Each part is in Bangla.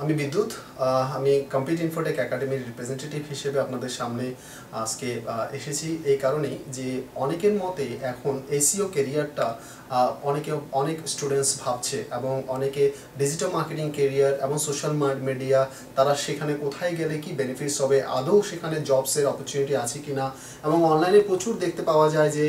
আমি বিদ্যুৎ আমি কমপ্লিট ইনফোটেক একাডেমির রিপ্রেজেন্টেটিভ হিসেবে আপনাদের সামনে আজকে এসেছি এই কারণেই যে অনেকের মতে এখন এসইও ক্যারিয়ারটা অনেক স্টুডেন্টস ভাবছে এবং অনেকে ডিজিটাল মার্কেটিং ক্যারিয়ার এবং সোশ্যাল মিডিয়া তারা সেখানে কোথায় গেলে কি বেনিফিটস হবে, আদৌ সেখানে জবসের অপরচুনিটি আছে কিনা। এবং অনলাইনে প্রচুর দেখতে পাওয়া যায় যে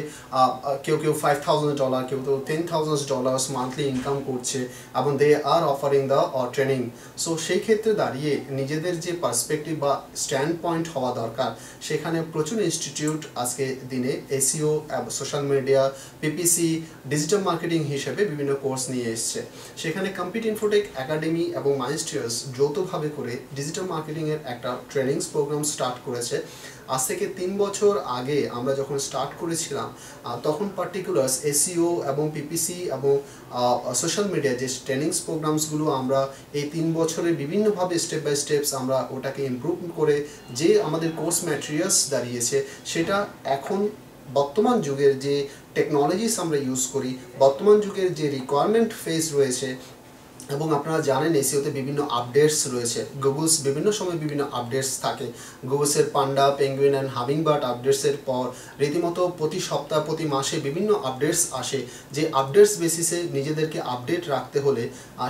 কেউ $5,000 কেউ $10,000 মান্থলি ইনকাম করছে এবং they are offering the training. So সেই ক্ষেত্রে দাঁড়িয়ে নিজেদের যে পার্সপেক্টিভ বা স্ট্যান্ড পয়েন্ট হওয়া দরকার, সেখানে প্রচুর ইনস্টিটিউট আজকে দিনে SEO, social media, PPC, digital marketing হিসেবে বিভিন্ন কোর্স নিয়ে এসছে। সেখানে কমপ্লিট ইনফোটেক একাডেমি এবং মাইন্ডস্টিয়ার্স যৌথভাবে করে ডিজিটাল মার্কেটিংয়ের একটা ট্রেনিংস প্রোগ্রাম স্টার্ট করেছে। আজ থেকে 3 বছর আগে আমরা যখন স্টার্ট করেছিলাম তখন পার্টিকুলার্স এসইও এবং পিপিসি এবং সোশ্যাল মিডিয়া যে ট্রেনিংস প্রোগ্রামসগুলো আমরা এই 3 বছরে বিভিন্নভাবে স্টেপ বাই স্টেপস আমরা ওটাকে ইমপ্রুভ করে যে আমাদের কোর্স ম্যাটেরিয়ালস দাঁড়িয়েছে, সেটা এখন বর্তমান যুগের যে টেকনোলজিস আমরা ইউজ করি, বর্তমান যুগের যে রিকোয়ারমেন্ট ফেজ রয়েছে। এবং আপনারা জানেন এসইওতে বিভিন্ন আপডেটস রয়েছে, গুগলস বিভিন্ন সময় বিভিন্ন আপডেটস থাকে। গুগলসের পান্ডা, পেঙ্গুইন অ্যান্ড হামিংবার্ড আপডেটসের পর রীতিমতো প্রতি সপ্তাহ প্রতি মাসে বিভিন্ন আপডেটস আসে। যে আপডেটস বেসিসে নিজেদেরকে আপডেট রাখতে হলে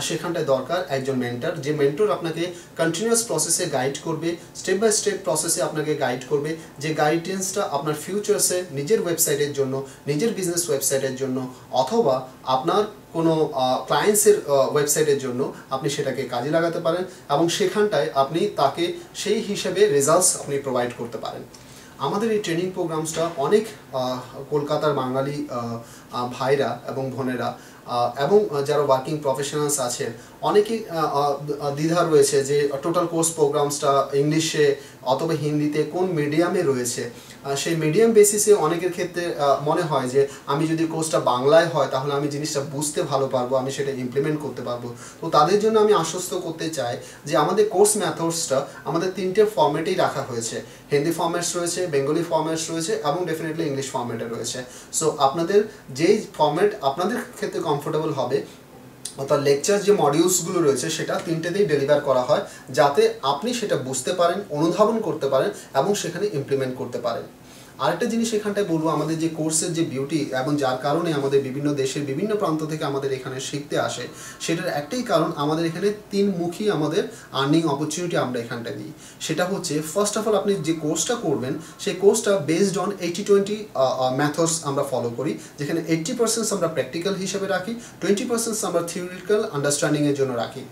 সেখানটায় দরকার একজন মেন্টর, যে মেন্টর আপনাকে কন্টিনিউয়াস প্রসেসে গাইড করবে, স্টেপ বাই স্টেপ প্রসেসে আপনাকে গাইড করবে, যে গাইডেন্সটা আপনার ফিউচার্সে নিজের ওয়েবসাইটের জন্য, নিজের বিজনেস ওয়েবসাইটের জন্য অথবা আপনার কোনো ক্লায়েন্টসের ওয়েবসাইটের জন্য আপনি সেটাকে কাজে লাগাতে পারেন এবং সেখানটায় আপনি তাকে সেই হিসেবে রেজাল্টস আপনি প্রোভাইড করতে পারেন। আমাদের এই ট্রেনিং প্রোগ্রামসটা অনেক কলকাতার বাঙালি ভাইরা এবং বোনেরা এবং যারা ওয়ার্কিং প্রফেশনালস আছেন অনেকেই দ্বিধা রয়েছে যে টোটাল কোর্স প্রোগ্রামসটা ইংলিশে অথবা হিন্দিতে কোন মিডিয়ামে রয়েছে। সেই মিডিয়াম বেসিসে অনেকের ক্ষেত্রে মনে হয় যে আমি যদি কোর্সটা বাংলায় হয় তাহলে আমি জিনিসটা বুঝতে ভালো পারবো, আমি সেটা ইমপ্লিমেন্ট করতে পারবো। তো তাদের জন্য আমি আশ্বস্ত করতে চাই যে আমাদের কোর্স মেথডসটা আমাদের 3টে ফর্ম্যাটেই রাখা হয়েছে। হিন্দি ফর্ম্যাটস রয়েছে, বেঙ্গলি ফর্ম্যাটস রয়েছে এবং ডেফিনেটলি ইংলিশ ফর্ম্যাটে রয়েছে। সো আপনাদের যেই ফর্ম্যাট আপনাদের ক্ষেত্রে কমফোর্টেবল হবে, অর্থাৎ লেকচার যে মডিউলসগুলো রয়েছে সেটা 3টেতেই ডেলিভার করা হয়, যাতে আপনি সেটা বুঝতে পারেন, অনুধাবন করতে পারেন এবং সেখানে ইমপ্লিমেন্ট করতে পারেন। আরেকটা জিনিস এখানটায় বলবো, আমাদের যে কোর্সের যে বিউটি এবং যার কারণে আমাদের বিভিন্ন দেশের বিভিন্ন প্রান্ত থেকে আমাদের এখানে শিখতে আসে, সেটার একটাই কারণ আমাদের এখানে 3মুখী আমাদের আর্নিং অপরচুনিটি আমরা এখানটায় দিই। সেটা হচ্ছে ফার্স্ট অফ অল আপনি যে কোর্সটা করবেন সেই কোর্সটা বেসড অন 80-20 মেথডস আমরা ফলো করি, যেখানে 80% আমরা প্র্যাকটিক্যাল হিসেবে রাখি, 20% আমরা থিওরিটিক্যাল আন্ডারস্ট্যান্ডিংয়ের জন্য রাখি,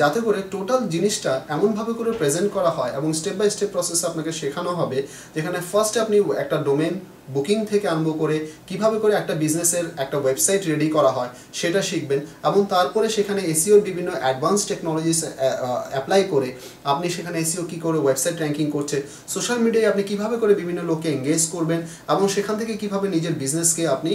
যাতে করে টোটাল জিনিসটা এমনভাবে করে প্রেজেন্ট করা হয় এবং স্টেপ বাই স্টেপ প্রসেস আপনাকে শেখানো হবে, যেখানে ফার্স্টে আপনি একটা ডোমেন বুকিং থেকে আরম্ভ করে কিভাবে করে একটা বিজনেসের একটা ওয়েবসাইট রেডি করা হয় সেটা শিখবেন এবং তারপরে সেখানে এসইওর বিভিন্ন অ্যাডভান্স টেকনোলজিস অ্যাপ্লাই করে আপনি সেখানে এসইও কী করে ওয়েবসাইট র্যাঙ্কিং করছে, সোশ্যাল মিডিয়ায় আপনি কিভাবে করে বিভিন্ন লোককে এঙ্গেজ করবেন এবং সেখান থেকে কিভাবে নিজের বিজনেসকে আপনি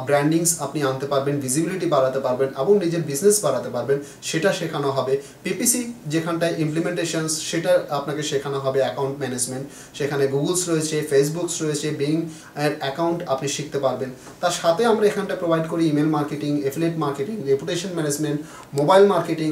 ব্র্যান্ডিংস আপনি আনতে পারবেন, ভিজিবিলিটি বাড়াতে পারবেন এবং নিজের বিজনেস বাড়াতে পারবেন, সেটা শেখানো হবে। পিপিসি যেখানটায় ইমপ্লিমেন্টেশনস সেটা আপনাকে শেখানো হবে, অ্যাকাউন্ট ম্যানেজমেন্ট, সেখানে গুগলস রয়েছে, ফেসবুকস রয়েছে, বিং অ্যাকাউন্ট আপনি শিখতে পারবেন। তার সাথে আমরা এখানটা প্রোভাইড করি email marketing, affiliate marketing, reputation management, mobile marketing.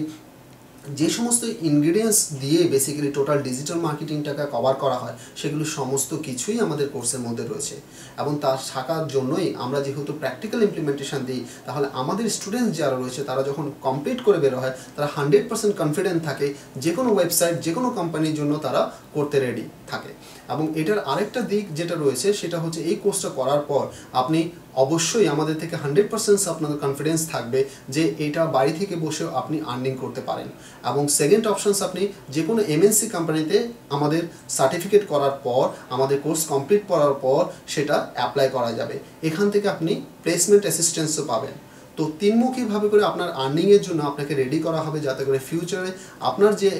যে সমস্ত ইনগ্রিডিয়েন্টস দিয়ে বেসিক্যালি টোটাল ডিজিটাল মার্কেটিংটাকে কভার করা হয় সেগুলো সমস্ত কিছুই আমাদের কোর্সের মধ্যে রয়েছে। এবং তার থাকার জন্যই আমরা যেহেতু প্র্যাকটিক্যাল ইমপ্লিমেন্টেশন দিই, তাহলে আমাদের স্টুডেন্টস যারা রয়েছে তারা যখন কমপ্লিট করে বের হয় তারা 100% কনফিডেন্ট থাকে, যে কোনো ওয়েবসাইট যে কোনো কোম্পানির জন্য তারা করতে রেডি থাকে। এবং এটার আরেকটা দিক যেটা রয়েছে সেটা হচ্ছে এই কোর্সটা করার পর আপনি অবশ্যই আমাদের থেকে 100% আপনাদের কনফিডেন্স থাকবে যে এটা বাড়ি থেকে বসেও আপনি আর্নিং করতে পারেন। এবং সেকেন্ড অপশনস, আপনি যে কোনো এমএনসি কোম্পানিতে আমাদের সার্টিফিকেট করার পর, আমাদের কোর্স কমপ্লিট করার পর সেটা অ্যাপ্লাই করা যাবে। এখান থেকে আপনি প্লেসমেন্ট অ্যাসিস্ট্যান্সও পাবেন। তো 3মুখীভাবে করে আপনার আর্নিংয়ের জন্য আপনাকে রেডি করা হবে, যাতে করে ফিউচারে আপনার যে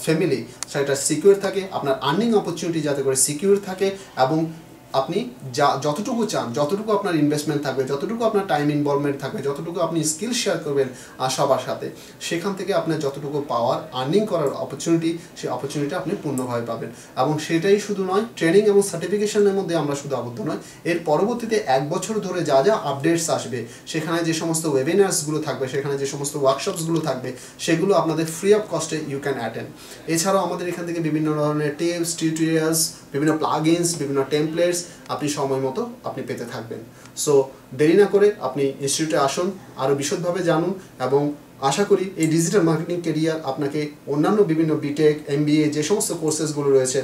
ফ্যামিলি সেটা সিকিউর থাকে, আপনার আর্নিং অপরচুনিটি যাতে করে সিকিউর থাকে এবং আপনি যতটুকু চান, যতটুকু আপনার ইনভেস্টমেন্ট থাকবে, যতটুকু আপনার টাইম ইনভলভমেন্ট থাকবে, যতটুকু আপনি স্কিল শেয়ার করবেন সবার সাথে, সেখান থেকে আপনার যতটুকু পাওয়ার আর্নিং করার অপরচুনিটি, সেই অপরচুনিটি আপনি পূর্ণভাবে পাবেন। এবং সেটাই শুধু নয়, ট্রেনিং এবং সার্টিফিকেশনের মধ্যে আমরা শুধু আবদ্ধ নয়, এর পরবর্তীতে 1 বছর ধরে যা যা আপডেটস আসবে, সেখানে যে সমস্ত ওয়েবিনার্সগুলো থাকবে, সেখানে যে সমস্ত ওয়ার্কশপসগুলো থাকবে, সেগুলো আপনাদের ফ্রি অফ কস্টে ইউ ক্যান অ্যাটেন্ড। এছাড়াও আমাদের এখান থেকে বিভিন্ন ধরনের টিপস, টিউটোরিয়ালস, বিভিন্ন প্লাগইনস, বিভিন্ন টেমপ্লেটস আপনি সময় মতো আপনি পেতে থাকবেন। সো দেরি না করে আপনি ইনস্টিটিউটে আসুন, আরও বিশদভাবে জানুন, এবং আশা করি এই ডিজিটাল মার্কেটিং কেরিয়ার আপনাকে অন্যান্য বিভিন্ন বিটেক, MBA যে সমস্ত কোর্সেসগুলো রয়েছে,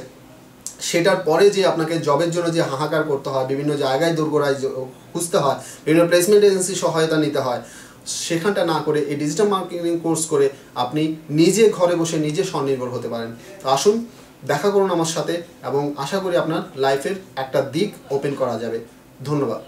সেটার পরে যে আপনাকে জবের জন্য যে হাহাকার করতে হয়, বিভিন্ন জায়গায় দোরগোড়ায় খুঁজতে হয়, বিভিন্ন প্লেসমেন্ট এজেন্সি সহায়তা নিতে হয়, সেখানটা না করে এই ডিজিটাল মার্কেটিং কোর্স করে আপনি নিজে ঘরে বসে নিজে স্বনির্ভর হতে পারেন। তো আসুন, দেখা করুন আমার সাথে, এবং আশা করি আপনার লাইফের একটা দিক ওপেন করা যাবে। ধন্যবাদ।